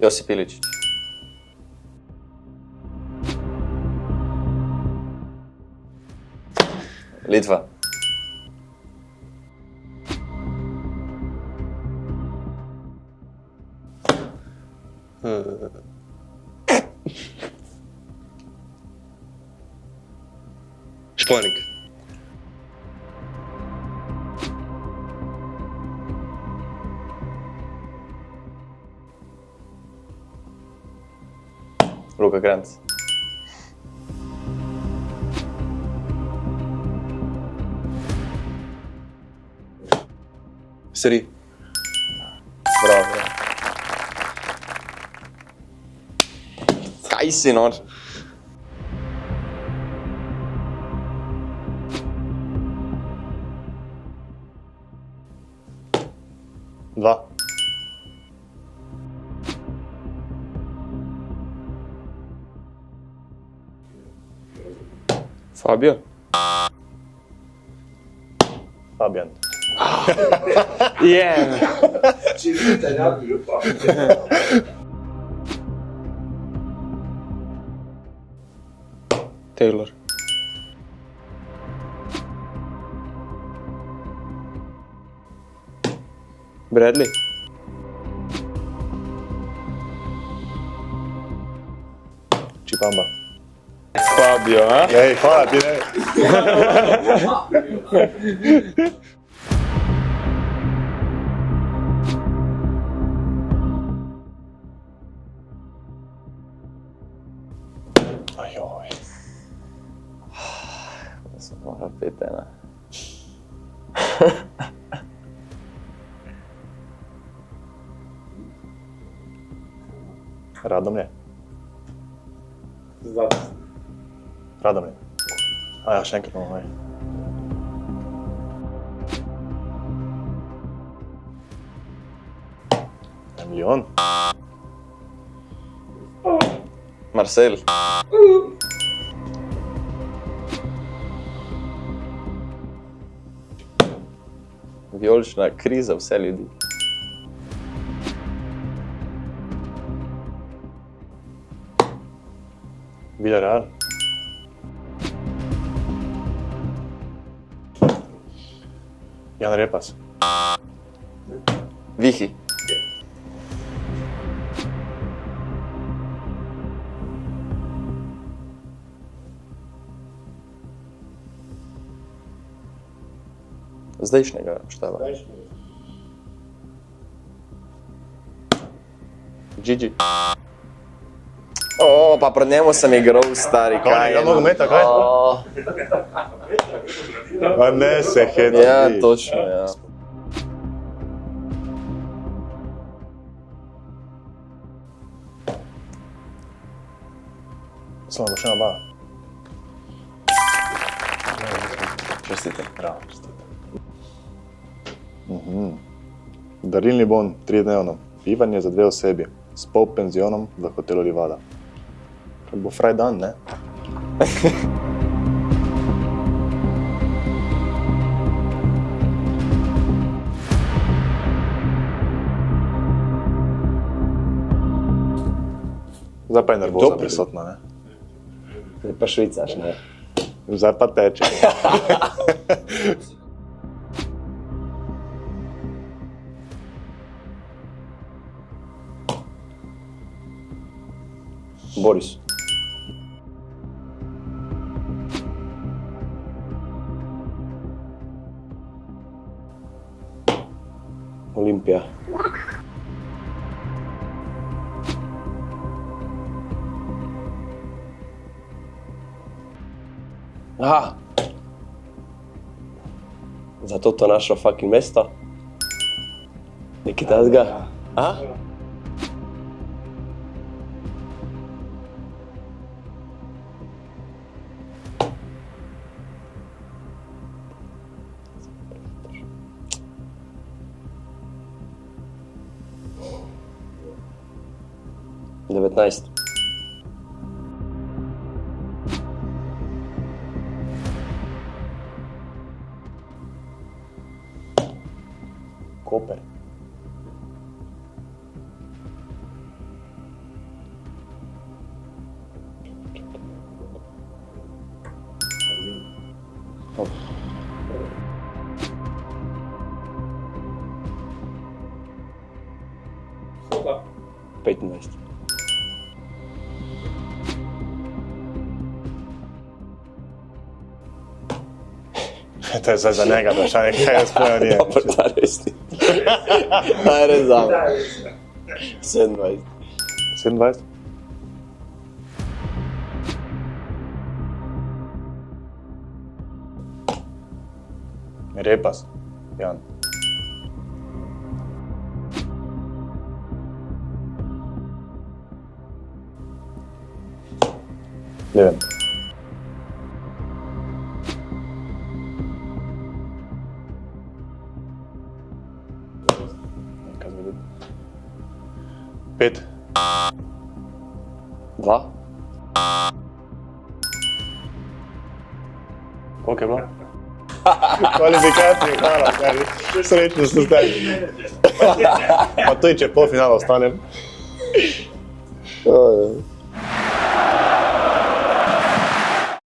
Josip Iličić. Litva. Španring. Luka Krajnc. Sri. Bravo. Kaj si nor? Dva. Fabio. Fabijan. Yeah. Taylor. Bradley. Čipamba. Fabio, a? Ej, hvala ti, ne. Ajoj. Da sam mora pet ena. Radomlje. Zase. Radomlje. A ja, še enkrat imamo, aj. Milijon. Marcel. Vijol'čna kriza vse ljudi. Villarreal. Žiga Repas. Vihi. Zdajšnjega štaba. Gigi. O, pa pred njemu sem igral, stari, kaj je. Nogometa, kaj? A ne se hecati. Ja, točno, ja. Samo še ena bava. Čestite. Bravo, čestite. Darilni bon, 3-dnevno. Bivanje za 2 osebi. S polpenzionom v hotelu Livada. Kaj bo fraj dan, ne? Zdaj pa je nervoza prisotna, ne? Zdaj pa švicaš, ne? Zdaj pa teče. Boris. Olimpija. Aha! Zato to našo fucking mesto? Nekaj tazga? A? Devetnajst. Koper. 25. To je zdaj za njega vprašanje, kaj jaz povedal nije. Dobro, da res ni. Daj res zame. 27. 27? Repas, Jan. Leven. Kaj zgodi? 5. 2. Koliko je bilo? Kvalifikacije, hvala, srečno ste zdaj. Pa tudi, če polfinala ostanem.